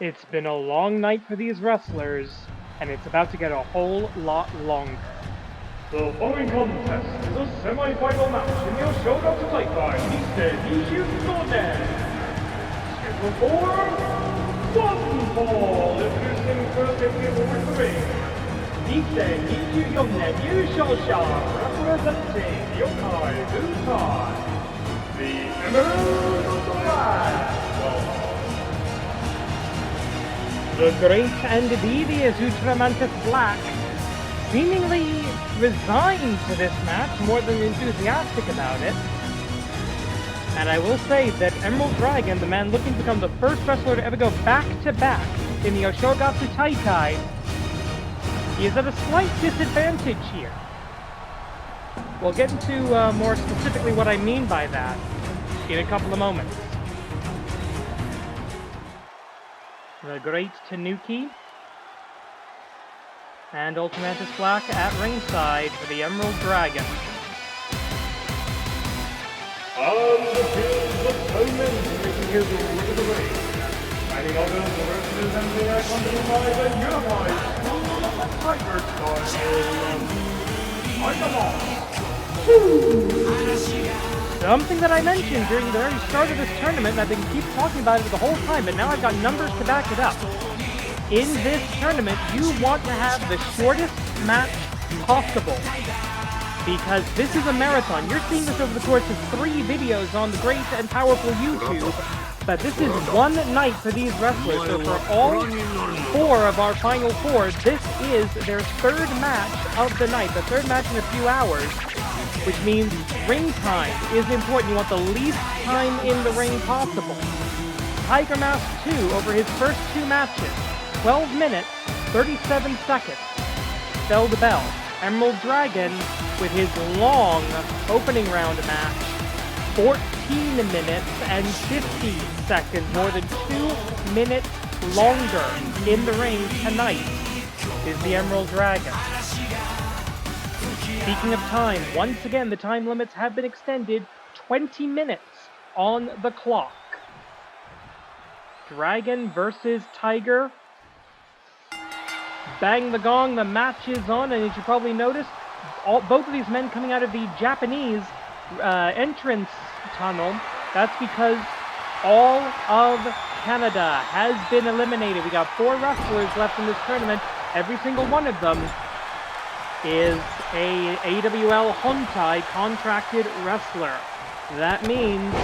It's been a long night for these wrestlers, and it's about to get a whole lot longer. The following contest is a semi-final match in the Oshoga Taikai Niste Nishiyukonen. Scheduled for one fall, introducing first taking forward the ring. Niste Nishiyukonen Yushosha, representing Yokai Butai. The Emerald Flag. The great and devious Ultramantis Black seemingly resigned to this match, more than enthusiastic about it. And I will say that Emerald Dragon, the man looking to become the first wrestler to ever go back-to-back in the Oshogatsu Taikai, he is at a slight disadvantage here. We'll get into more specifically what I mean by that in a couple of moments. The great Tanuki and Ultramantis Black at ringside for the Emerald Dragon. And here's the tournament making his way to the ring. Fighting out of the representing accompanied by the unified School of the Tiger Style. Something that I mentioned during the very start of this tournament, and I've been keep talking about it the whole time, but now I've got numbers to back it up. In this tournament, you want to have the shortest match possible, because this is a marathon. You're seeing this over the course of 3 videos on the great and powerful YouTube, but this is one night for these wrestlers. So for all 4 of our final 4, this is their 3rd match of the night, the 3rd match in a few hours, which means ring time is important. You want the least time in the ring possible. Tiger Mask 2, over his first 2 matches, 12 minutes, 37 seconds, bell to bell. Emerald Dragon, with his long opening round match, 14 minutes and 50 seconds, more than 2 minutes longer in the ring tonight, is the Emerald Dragon. Speaking of time, once again, the time limits have been extended, 20 minutes on the clock. Dragon versus Tiger. Bang the gong, the match is on, and as you probably noticed, both of these men coming out of the Japanese entrance tunnel. That's because all of Canada has been eliminated. We got 4 wrestlers left in this tournament. Every single one of them is a AWL Hontai contracted wrestler. That means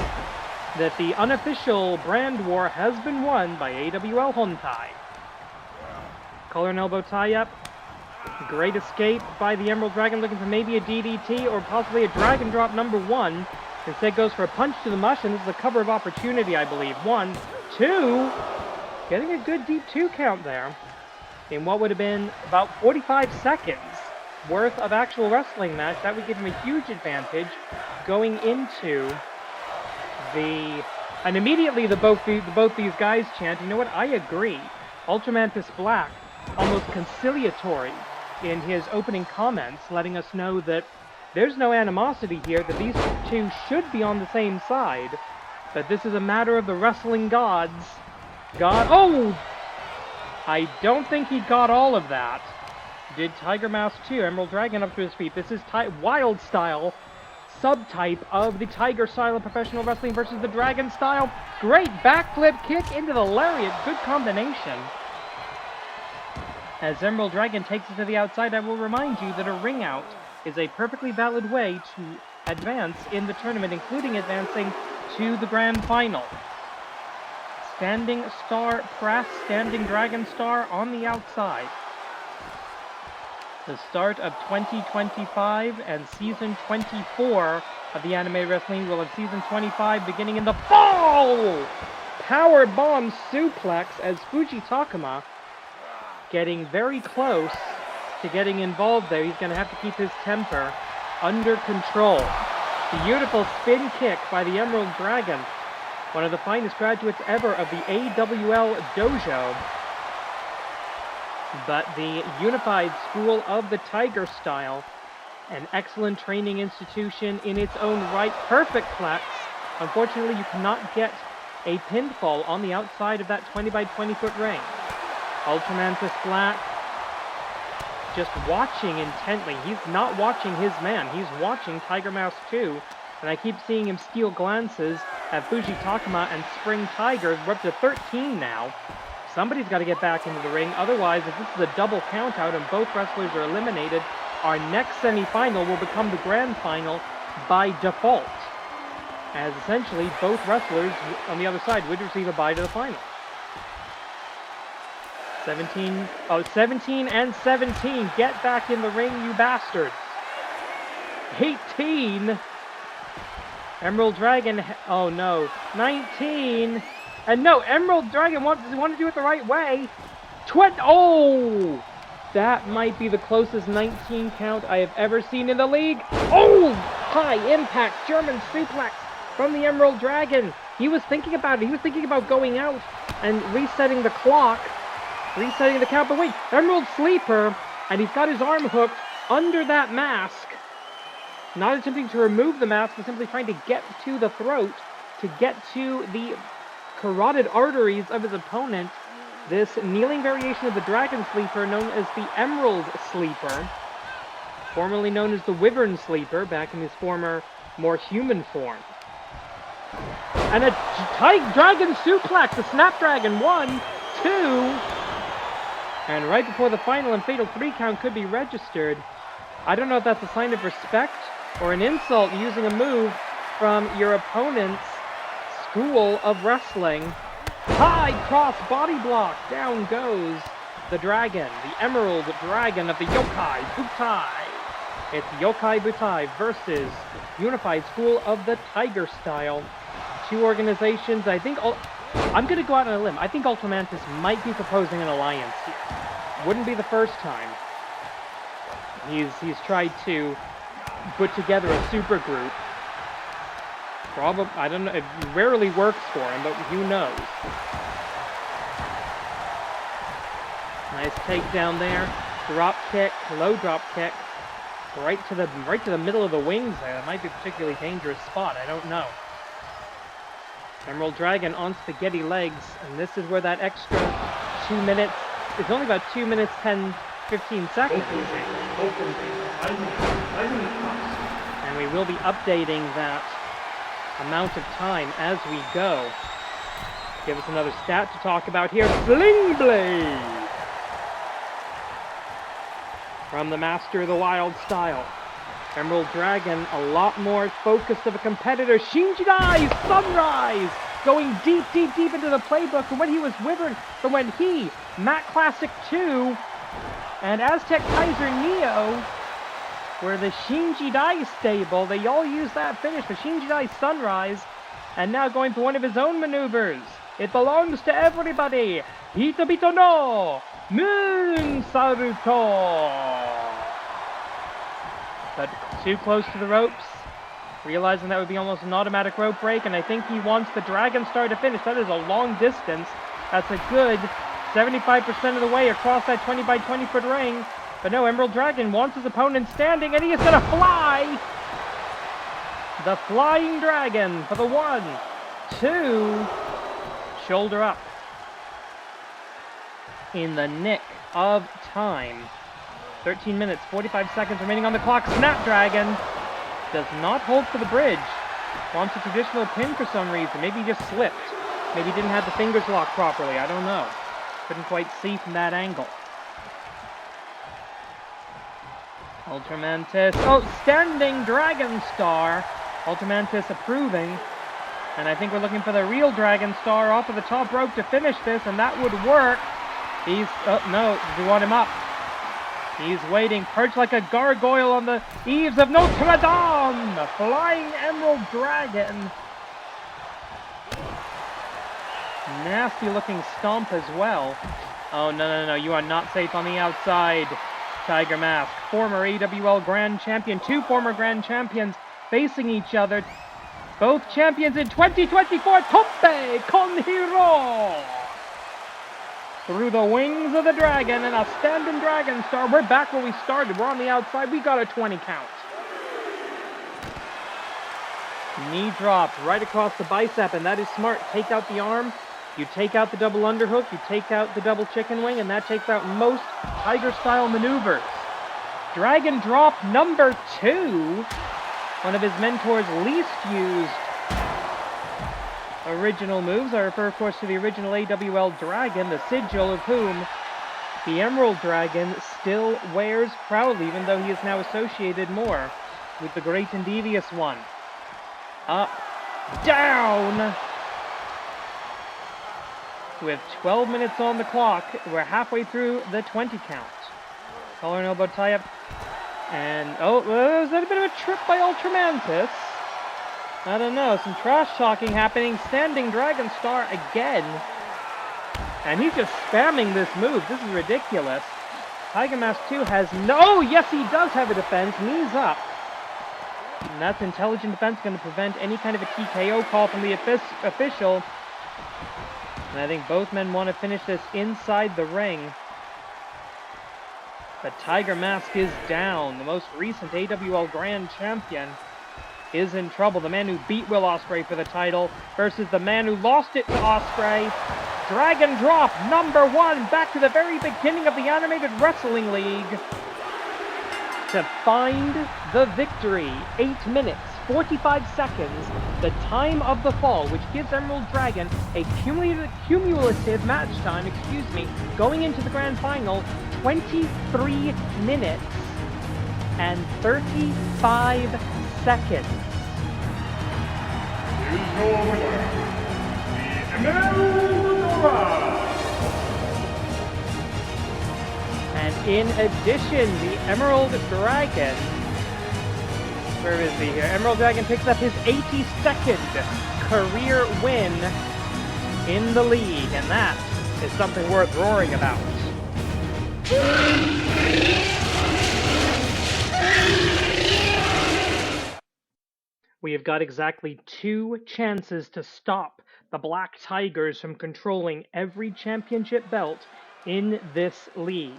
that the unofficial brand war has been won by AWL Hontai. Collar and elbow tie-up. Great escape by the Emerald Dragon, looking for maybe a DDT or possibly a Dragon Drop number 1. Instead goes for a punch to the mush, and this is a cover of opportunity, I believe. 1, 2, getting a good deep 2 count there in what would have been about 45 seconds worth of actual wrestling match. That would give him a huge advantage going into the... And immediately both these guys chant, you know what, I agree. Ultramantis Black, almost conciliatory in his opening comments, letting us know that there's no animosity here, that these 2 should be on the same side, but this is a matter of the wrestling gods. Oh! I don't think he got all of that. Did Tiger Mask 2, Emerald Dragon up to his feet. This is Wild Style, subtype of the Tiger style of professional wrestling versus the Dragon style. Great backflip kick into the lariat. Good combination. As Emerald Dragon takes it to the outside, I will remind you that a ring out is a perfectly valid way to advance in the tournament, including advancing to the grand final. Standing Star Press, Standing Dragon Star on the outside. The start of 2025 and Season 24 of the Anime Wrestling will have Season 25 beginning in the fall! Power Bomb Suplex as Fuji Takuma getting very close to getting involved there. He's going to have to keep his temper under control. Beautiful spin kick by the Emerald Dragon, one of the finest graduates ever of the AWL Dojo. But the Unified School of the Tiger style, an excellent training institution in its own right. Perfect flex. Unfortunately, you cannot get a pinfall on the outside of that 20 by 20 foot ring. Ultramantis Black just watching intently. He's not watching his man. He's watching Tiger Mask 2. And I keep seeing him steal glances at Fuji Takuma and Spring Tiger. We're up to 13 now. Somebody's got to get back into the ring. Otherwise, if this is a double countout and both wrestlers are eliminated, our next semi-final will become the grand final by default, as essentially both wrestlers on the other side would receive a bye to the final. 17 and 17. Get back in the ring, you bastards. 18. Emerald Dragon. Oh no. 19. And no, Emerald Dragon wants to do it the right way. Oh! That might be the closest 19 count I have ever seen in the league. Oh! High impact German suplex from the Emerald Dragon. He was thinking about it. He was thinking about going out and resetting the clock. Resetting the count. But wait, Emerald Sleeper. And he's got his arm hooked under that mask. Not attempting to remove the mask, but simply trying to get to the throat. To get to the carotid arteries of his opponent. This kneeling variation of the Dragon Sleeper, known as the Emerald Sleeper, formerly known as the Wyvern Sleeper, back in his former, more human form. And a Dragon Suplex, a Snapdragon, 1, 2, and right before the final and fatal 3 count could be registered. I don't know if that's a sign of respect or an insult using a move from your opponent's school of wrestling. High cross body block. Down goes the dragon, the Emerald Dragon of the Yokai Butai. It's Yokai Butai versus Unified School of the Tiger Style. Two organizations, I think, I'm going to go out on a limb. I think Ultramantis might be proposing an alliance here. Wouldn't be the first time. He's tried to put together a super group. Probably, I don't know, it rarely works for him, but who knows. Nice takedown there. Drop kick, low drop kick. Right to the middle of the wings there. That might be a particularly dangerous spot, I don't know. Emerald Dragon on spaghetti legs, and this is where that extra 2 minutes, it's only about 2 minutes, 10, 15 seconds. And we will be updating that amount of time as we go. Give us another stat to talk about here. Sling Blade! From the master of the wild style. Emerald Dragon, a lot more focused of a competitor. Shinjidai Sunrise! Going deep, deep, deep into the playbook from when he was Wyvern, from when he, Matt Classic 2, and Aztec Kaiser Neo were the Shinjidai stable. They all used that finish for Shinjidai Sunrise, and now going for one of his own maneuvers. It belongs to everybody. Hitabito no Moon Saruto. But too close to the ropes, realizing that would be almost an automatic rope break, and I think he wants the Dragon Star to finish. That is a long distance. That's a good 75% of the way across that 20 by 20 foot ring. But no, Emerald Dragon wants his opponent standing, and he is going to fly! The Flying Dragon for the 1, 2, shoulder up. In the nick of time. 13 minutes, 45 seconds remaining on the clock. Snapdragon does not hold for the bridge. Wants a traditional pin for some reason. Maybe he just slipped. Maybe he didn't have the fingers locked properly. I don't know. Couldn't quite see from that angle. Ultramantis. Oh, standing Dragon Star. Ultramantis approving. And I think we're looking for the real Dragon Star off of the top rope to finish this, and that would work. He's, oh no, we want him up. He's waiting, perched like a gargoyle on the eaves of Notre Dame. The Flying Emerald Dragon. Nasty looking stomp as well. Oh, no, you are not safe on the outside. Tiger Mask, former AWL Grand Champion, 2 former Grand Champions facing each other. Both champions in 2024, Toppe con Hiro. Through the wings of the dragon and a standing Dragon Star. We're back where we started. We're on the outside. We got a 20 count. Knee drop right across the bicep, and that is smart. Take out the arm, you take out the double underhook, you take out the double chicken wing, and that takes out most Tiger-style maneuvers. Dragon drop number 2, one of his mentor's least used original moves. I refer, of course, to the original AWL Dragon, the sigil of whom the Emerald Dragon still wears proudly, even though he is now associated more with the Great and Devious One. Up, down! With 12 minutes on the clock, we're halfway through the 20 count. Collar and elbow tie-up. And, oh, was that a bit of a trip by Ultramantis? I don't know, some trash talking happening. Standing Dragon Star again. And he's just spamming this move. This is ridiculous. Tiger Mask 2 has no... Oh, yes, he does have a defense. Knees up. And that's intelligent defense, going to prevent any kind of a TKO call from the official. And I think both men want to finish this inside the ring. But Tiger Mask is down. The most recent AWL Grand Champion is in trouble. The man who beat Will Ospreay for the title versus the man who lost it to Ospreay. Dragon drop number 1, back to the very beginning of the Animated Wrestling League to find the victory. 8 minutes, 45 seconds, the time of the fall, which gives Emerald Dragon a cumulative match time, going into the grand final, 23 minutes and 35 seconds. Here's your winner, the Emerald Dragon. And in addition, the Emerald Dragon, where is he here? Emerald Dragon picks up his 82nd career win in the league, and that is something worth roaring about. We have got exactly 2 chances to stop the Black Tigers from controlling every championship belt in this league.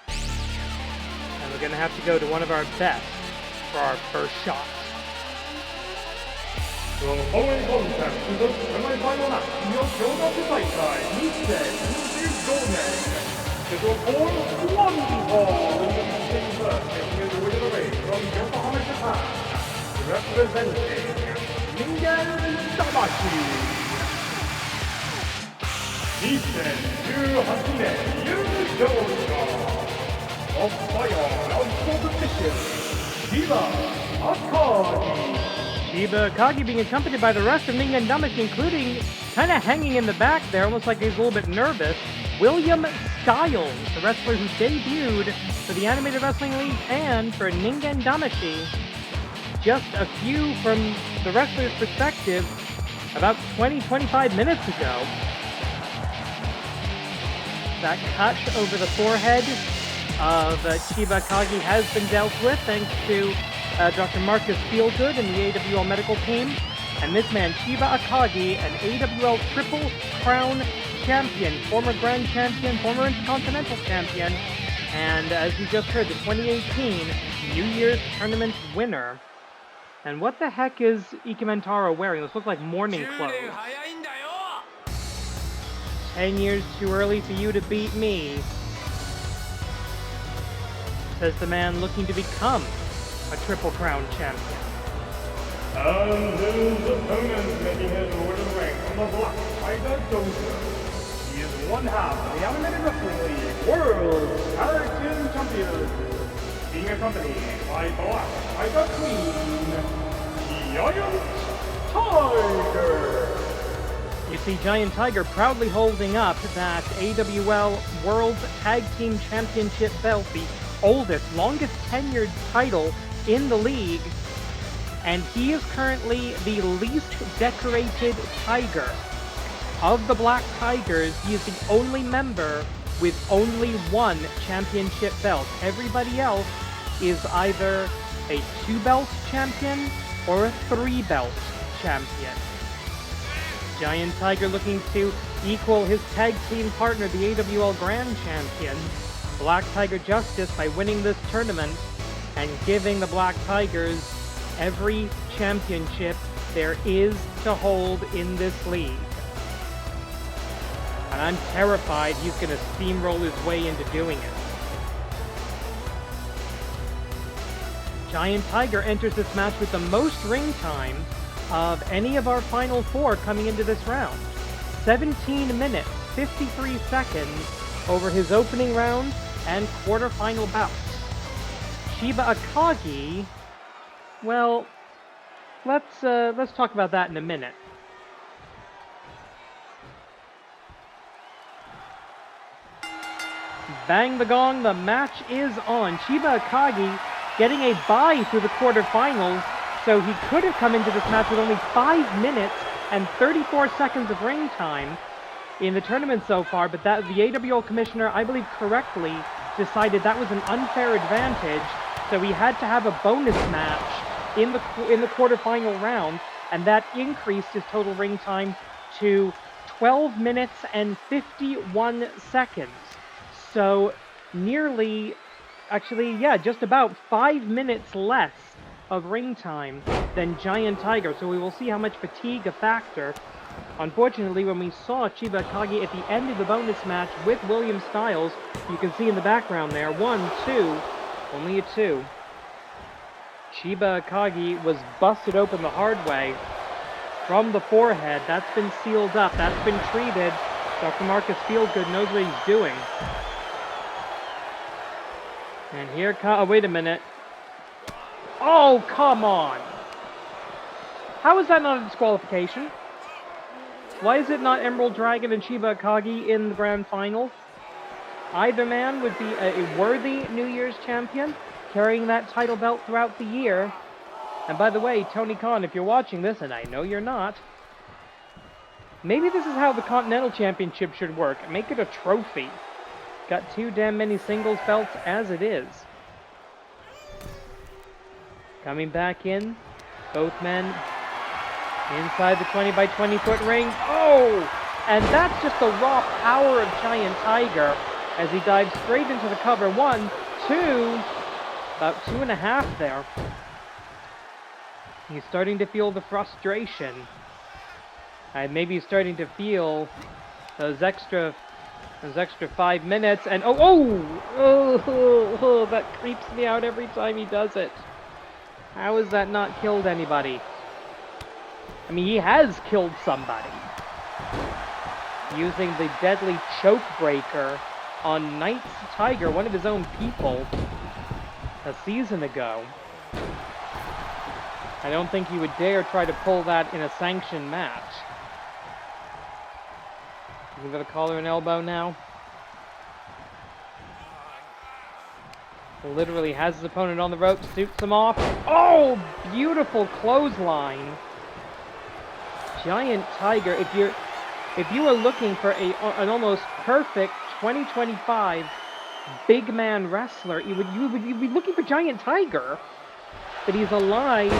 And we're going to have to go to one of our best for our first shot. The following contest is a semi-final match in the Philadelphia NYT Semi Final. For one fall in the first, taking his way to the ring from Yokohama, Japan, representing Ningen Damashi. Of Fire on competition, Shiba Akagi. Shiba Akagi being accompanied by the rest of Ningen Damashi, including kind of hanging in the back there, almost like he's a little bit nervous, William Styles, the wrestler who debuted for the Animated Wrestling League and for Ningen Damashi. Just a few from the wrestler's perspective, about 20-25 minutes ago. That cut over the forehead of Shiba Akagi has been dealt with thanks to Dr. Marcus Feelgood and the AWL medical team. And this man, Shiba Akagi, an AWL Triple Crown champion, former Grand Champion, former Intercontinental Champion, and as you just heard, the 2018 New Year's Tournament winner. And what the heck is Ikementaro wearing? Those look like morning clothes. 10 years too early for you to beat me, says the man looking to become a Triple Crown champion. And his opponent making his way to the ring from the Black Tiger Dojo. He is one half of the Animated Wrestling League World Tag Team Champion, being accompanied by Black Tiger Queen, Giant Tiger. You see Giant Tiger proudly holding up that AWL World Tag Team Championship belt, the oldest, longest tenured title in the league, and he is currently the least decorated Tiger. Of the Black Tigers, he is the only member with only one championship belt. Everybody else is either a 2-belt champion or a 3-belt champion. Giant Tiger looking to equal his tag team partner, the AWL Grand Champion, Black Tiger Justice, by winning this tournament and giving the Black Tigers every championship there is to hold in this league. And I'm terrified he's going to steamroll his way into doing it. Giant Tiger enters this match with the most ring time of any of our final four coming into this round. 17 minutes, 53 seconds over his opening round and quarterfinal bouts. Shiba Akagi, well, let's talk about that in a minute. Bang the gong, the match is on. Shiba Akagi getting a bye through the quarterfinals, so he could have come into this match with only 5 minutes and 34 seconds of ring time in the tournament so far, but that the AWL commissioner, I believe correctly, decided that was an unfair advantage, so he had to have a bonus match in the quarterfinal round, and that increased his total ring time to 12 minutes and 51 seconds. So nearly, actually, yeah, just about 5 minutes less of ring time than Giant Tiger, so we will see how much fatigue a factor. Unfortunately, when we saw Shiba Akagi at the end of the bonus match with William Styles, you can see in the background there, 1, 2, only a 2. Shiba Akagi was busted open the hard way from the forehead. That's been sealed up, that's been treated. Dr. Marcus Fieldgood knows what he's doing. And here oh, wait a minute. Oh, come on! How is that not a disqualification? Why is it not Emerald Dragon and Shiba Akagi in the grand final? Either man would be a worthy New Year's champion, carrying that title belt throughout the year. And by the way, Tony Khan, if you're watching this, and I know you're not, maybe this is how the Continental Championship should work. Make it a trophy. Got too damn many singles belts as it is. Coming back in, both men inside the 20 by 20 foot ring. Oh! And that's just the raw power of Giant Tiger as he dives straight into the cover. 1, 2, about 2.5 there. He's starting to feel the frustration. And maybe he's starting to feel those extra 5 minutes. And oh, that creeps me out every time he does it. How has that not killed anybody? I mean, he has killed somebody using the deadly choke breaker on Knight's Tiger, one of his own people, a season ago. I don't think he would dare try to pull that in a sanctioned match. Give it a collar and elbow now. Literally has his opponent on the ropes, suits him off. Oh, beautiful clothesline. Giant Tiger, if you are looking for an almost perfect 2025 big man wrestler, you'd be looking for Giant Tiger. But he's allied.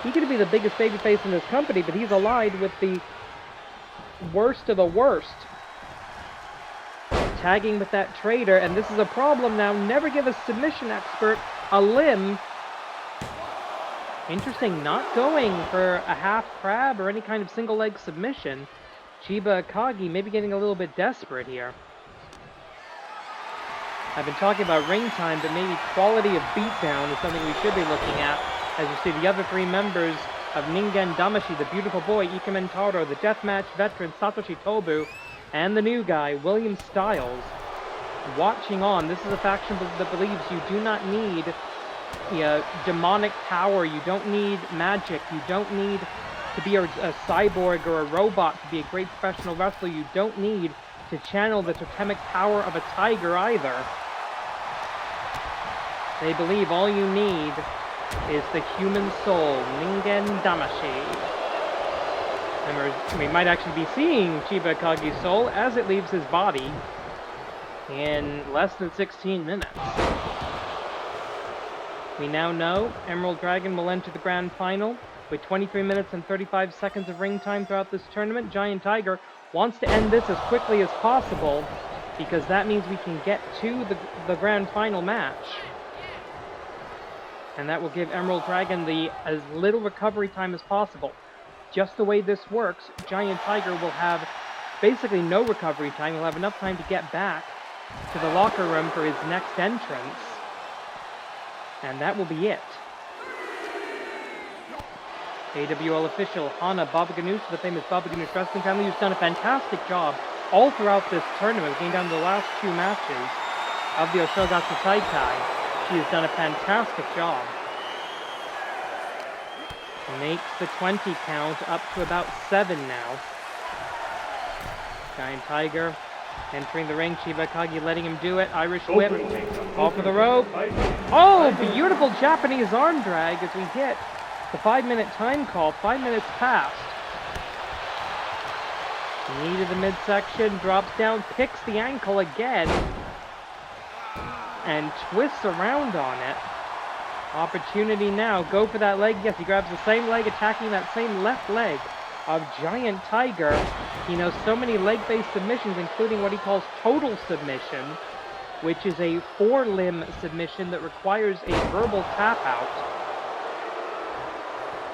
He could be the biggest babyface in this company, but he's allied with the worst of the worst. Tagging with that traitor, and this is a problem now. Never give a submission expert a limb. Interesting, not going for a half crab or any kind of single leg submission. Shiba Akagi maybe getting a little bit desperate here. I've been talking about ring time, but maybe quality of beatdown is something we should be looking at. As you see the other 3 members of Ningen Damashi, the beautiful boy Ikemen Taro, the deathmatch veteran Satoshi Tobu, and the new guy, William Styles, watching on. This is a faction that believes you do not need demonic power, you don't need magic, you don't need to be a cyborg or a robot to be a great professional wrestler, you don't need to channel the totemic power of a tiger either. They believe all you need is the human soul, Ningen Damashi. And we might actually be seeing Shiba Akagi's soul as it leaves his body in less than 16 minutes. We now know Emerald Dragon will enter the grand final with 23 minutes and 35 seconds of ring time throughout this tournament. Giant Tiger wants to end this as quickly as possible because that means we can get to the grand final match. And that will give Emerald Dragon as little recovery time as possible. Just the way this works, Giant Tiger will have basically no recovery time. He'll have enough time to get back to the locker room for his next entrance. And that will be it. AWL official Hana Baba Ganoush, the famous Baba Ganoush wrestling family, who's done a fantastic job all throughout this tournament, getting down to the last 2 matches of the Oshogatsu Taikai. She has done a fantastic job. Makes the 20 count up to about 7 now. Giant Tiger entering the ring. Chiba Kagi letting him do it. Irish whip. Off of the rope. Oh, beautiful Japanese arm drag as we hit the 5-minute time call. 5 minutes past. Knee to the midsection. Drops down. Picks the ankle again. And twists around on it. Opportunity now. Go for that leg. Yes, he grabs the same leg, attacking that same left leg of Giant Tiger. He knows so many leg-based submissions, including what he calls total submission, which is a 4-limb submission that requires a verbal tap-out.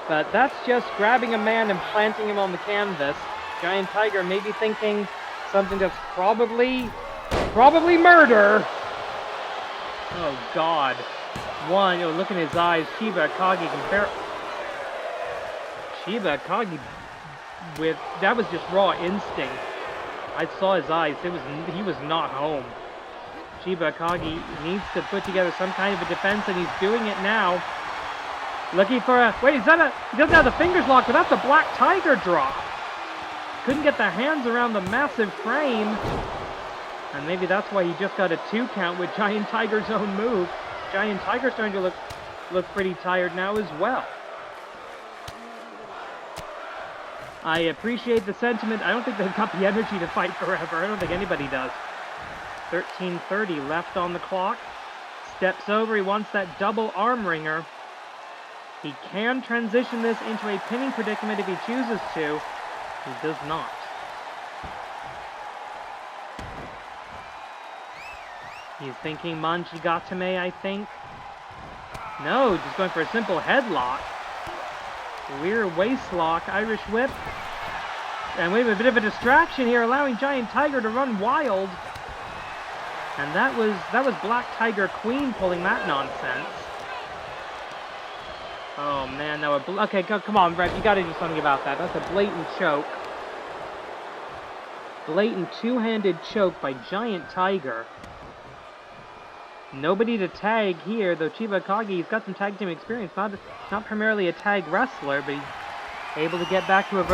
But that's just grabbing a man and planting him on the canvas. Giant Tiger may be thinking something that's probably murder. Oh, God. Look in his eyes. Chiba Kagi Chiba Kagi that was just raw instinct. I saw his eyes. He was not home. Chiba Kagi needs to put together some kind of a defense, and he's doing it now. Looking for a... Wait, he doesn't have the fingers locked, but that's a Black Tiger drop. Couldn't get the hands around the massive frame. And maybe that's why he just got a 2 count with Giant Tiger's own move. Giant Tiger's starting to look pretty tired now as well. I appreciate the sentiment. I don't think they've got the energy to fight forever. I don't think anybody does. 13:30 left on the clock. Steps over. He wants that double arm wringer. He can transition this into a pinning predicament if he chooses to. He does not. He's thinking Manjigatame, I think. No, just going for a simple headlock. Rear waist lock, Irish whip. And we have a bit of a distraction here, allowing Giant Tiger to run wild. And that was Black Tiger Queen pulling that nonsense. Oh man, now okay, come on, Brett, you gotta do something about that. That's a blatant choke. Blatant 2-handed choke by Giant Tiger. Nobody to tag here, though Chiba Kagi, he's got some tag team experience. Not primarily a tag wrestler, but he's able to get back to a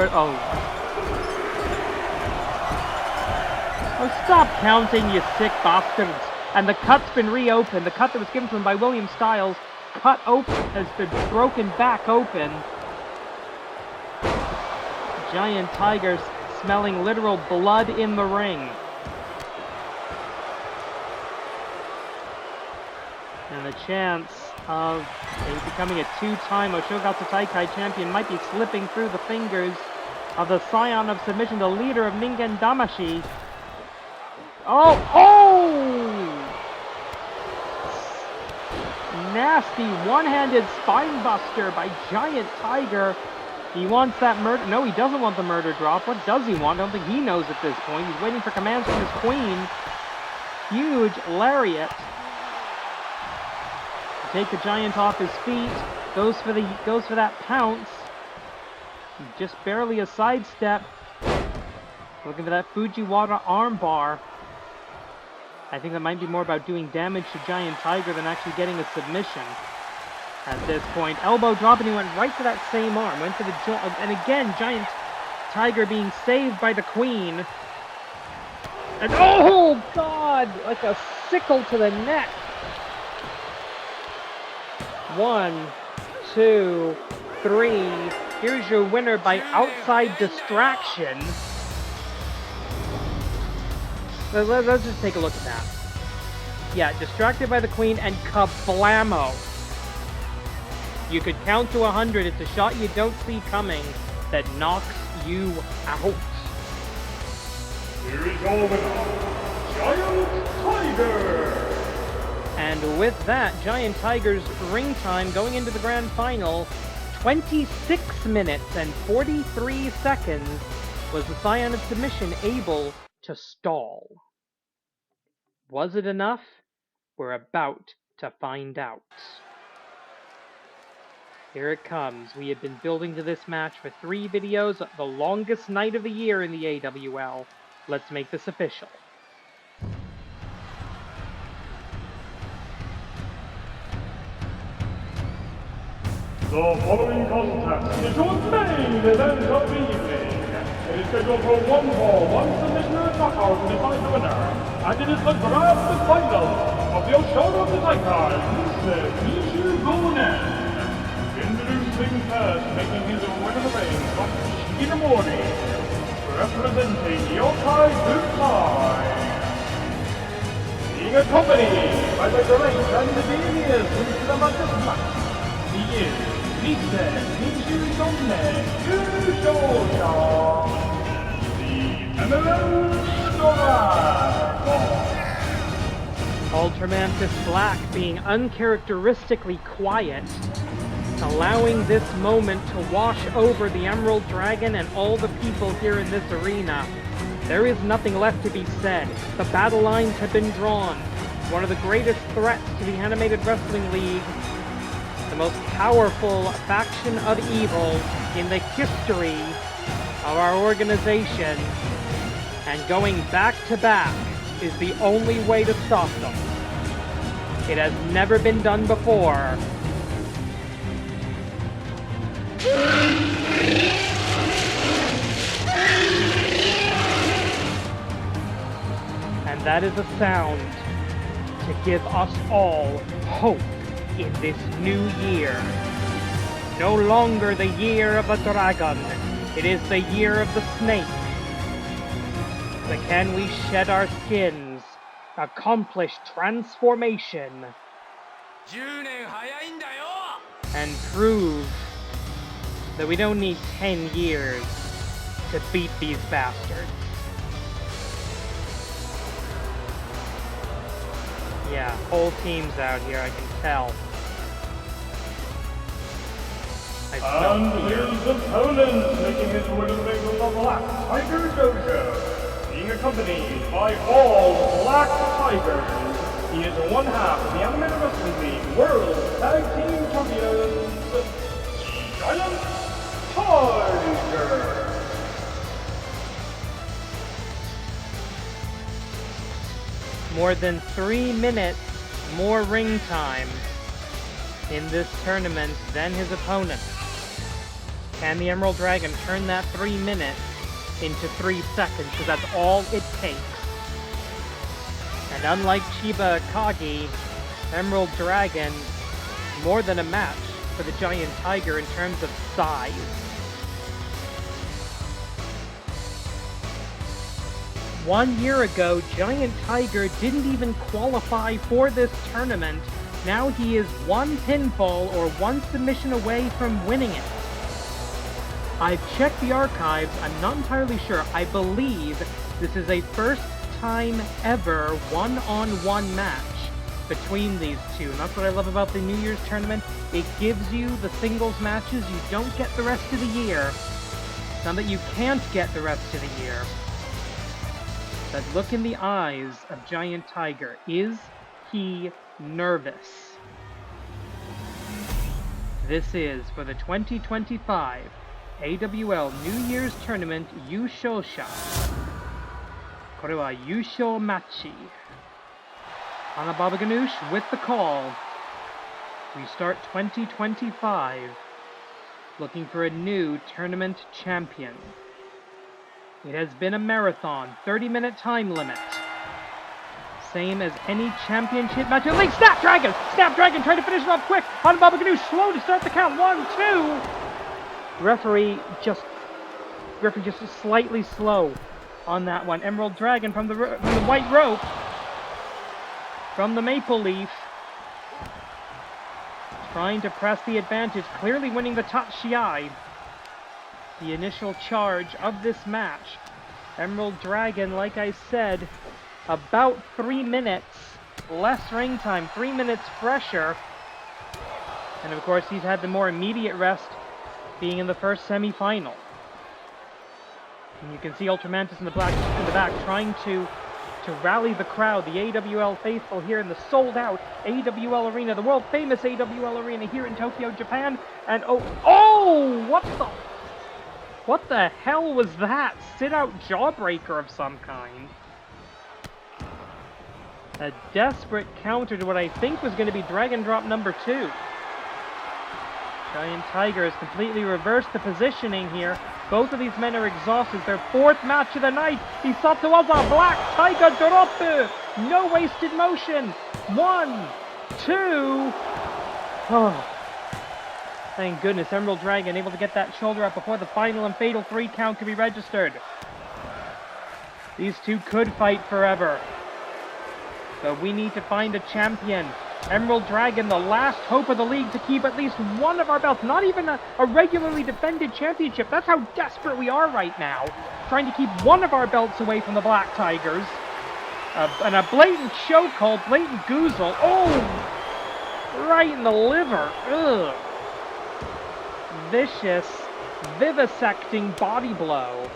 Oh, stop counting, you sick bastards. And the cut's been reopened. The cut that was given to him by William Styles, cut open, has been broken back open. Giant Tiger's smelling literal blood in the ring. And the chance of becoming a 2-time Oshogatsu Taikai champion might be slipping through the fingers of the scion of submission, the leader of Ningen Damashi. Oh! Nasty one-handed spine buster by Giant Tiger. He wants that murder. No, he doesn't want the murder drop. What does he want? I don't think he knows at this point. He's waiting for commands from his queen. Huge lariat. Take the Giant off his feet. Goes for that pounce. Just barely a sidestep. Looking for that Fujiwara armbar. I think that might be more about doing damage to Giant Tiger than actually getting a submission at this point. Elbow drop, and he went right for that same arm. Went for the jaw. And again, Giant Tiger being saved by the Queen. And oh, God! Like a sickle to the neck. 1, 2, 3. Here's your winner by outside distraction. Let's just take a look at that. Yeah, distracted by the Queen and kablamo. You could count to 100. It's a shot you don't see coming that knocks you out. Here is your winner, Giant Tiger. And with that, Giant Tiger's ring time going into the grand final, 26 minutes and 43 seconds was the Scion of Submission able to stall. Was it enough? We're about to find out. Here it comes. We have been building to this match for 3 videos, the longest night of the year in the AWL. Let's make this official. The following contest is your main event of the evening. It is scheduled for 1 fall, 1 submission and a knockout to decide the winner. And it is the grand final of the Oshono Taikai, Nishu Gonen. Introducing first, making his way to the ring from Shinomori, representing Yokai Bukai. Being accompanied by the great and the genius into the match, he is Ultramantis Black being uncharacteristically quiet, allowing this moment to wash over the Emerald Dragon and all the people here in this arena. There is nothing left to be said. The battle lines have been drawn. One of the greatest threats to the Animated Wrestling League, the most powerful faction of evil in the history of our organization, and going back to back is the only way to stop them. It has never been done before. And that is a sound to give us all hope in this new year. No longer the year of the dragon, it is the year of the snake. But can we shed our skins, accomplish transformation, and prove that we don't need 10 years to beat these bastards? Yeah, whole team's out here, I can tell. And his opponent, making his way to the ring from the Black Tiger Dojo, being accompanied by all Black Tigers. He is one half of the Animated Wrestling League World Tag Team Champions, Giant Tiger. More than 3 minutes more ring time in this tournament than his opponent. Can the Emerald Dragon turn that 3 minutes into 3 seconds? Because that's all it takes. And unlike Chiba Kagi, Emerald Dragon, more than a match for the Giant Tiger in terms of size. One year ago, Giant Tiger didn't even qualify for this tournament. Now he is 1 pinfall or 1 submission away from winning it. I've checked the archives, I'm not entirely sure. I believe this is a first time ever one-on-one match between these two. And that's what I love about the New Year's tournament. It gives you the singles matches you don't get the rest of the year. Not that you can't get the rest of the year. But look in the eyes of Giant Tiger. Is he nervous? This is for the 2025 AWL New Year's Tournament Yushosha. これは優勝マッチ. Anna Baba Ganoush with the call. We start 2025 looking for a new tournament champion. It has been a marathon, 30-minute time limit. Same as any championship match. Elite Snapdragon! Snapdragon trying to finish it off quick. Anna Baba Ganoush slow to start the count. 1, 2. Referee just slightly slow on that one. Emerald Dragon from the white rope, from the maple leaf, trying to press the advantage, clearly winning the Tachiai. The initial charge of this match. Emerald Dragon, like I said, about 3 minutes less ring time, 3 minutes fresher. And of course, he's had the more immediate rest being in the first semi-final. And you can see Ultramantis in the back trying to rally the crowd, the AWL faithful here in the sold-out AWL Arena, the world-famous AWL Arena here in Tokyo, Japan. And what the hell was that? Sit-out jawbreaker of some kind. A desperate counter to what I think was going to be Dragon Drop number 2. Giant Tiger has completely reversed the positioning here. Both of these men are exhausted. Their 4th match of the night. Hisatsuwaza, Black Tiger drop. No wasted motion. 1, 2. Oh. Thank goodness. Emerald Dragon able to get that shoulder up before the final and fatal 3 count could be registered. These two could fight forever. But we need to find a champion. Emerald Dragon, the last hope of the league to keep at least one of our belts. Not even a regularly defended championship. That's how desperate we are right now. Trying to keep one of our belts away from the Black Tigers. And a blatant chokehold, blatant goozle. Oh! Right in the liver. Ugh. Vicious, vivisecting body blow.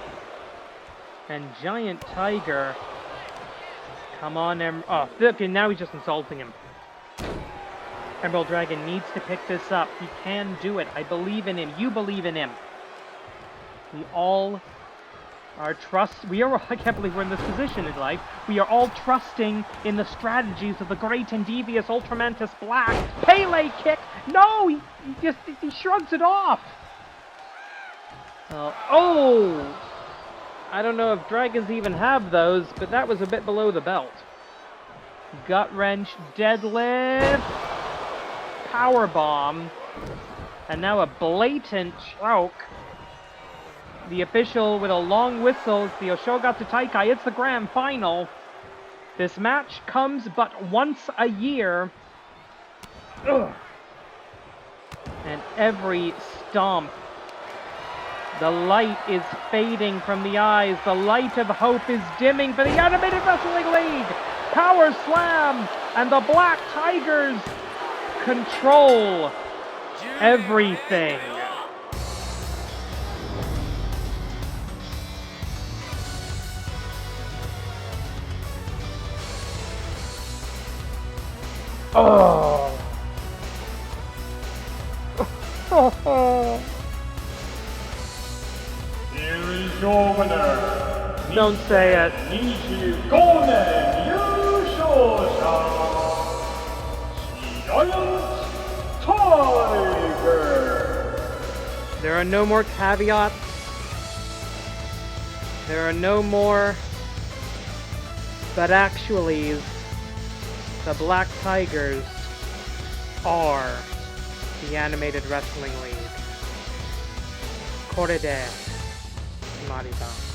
And Giant Tiger. Come on, okay, now he's just insulting him. Emerald Dragon needs to pick this up. He can do it. I believe in him. You believe in him. We all are I can't believe we're in this position in life. We are all trusting in the strategies of the great and devious Ultramantis Black. Pele kick! No! He shrugs it off! Oh! I don't know if dragons even have those, but that was a bit below the belt. Gut wrench, deadlift, power bomb, and now a blatant choke. The official with a long whistle, the Oshogatsu Taikai. It's the grand final. This match comes but once a year. Ugh. And every stomp, the light is fading from the eyes. The light of hope is dimming for the Animated Wrestling League. Power slam, and the Black Tigers control everything. Oh. Here is your winner. Don't say it. Giant Tiger. There are no more caveats. There are no more but actuallys. The Black Tigers are the Animated Wrestling League. これで決まりだ。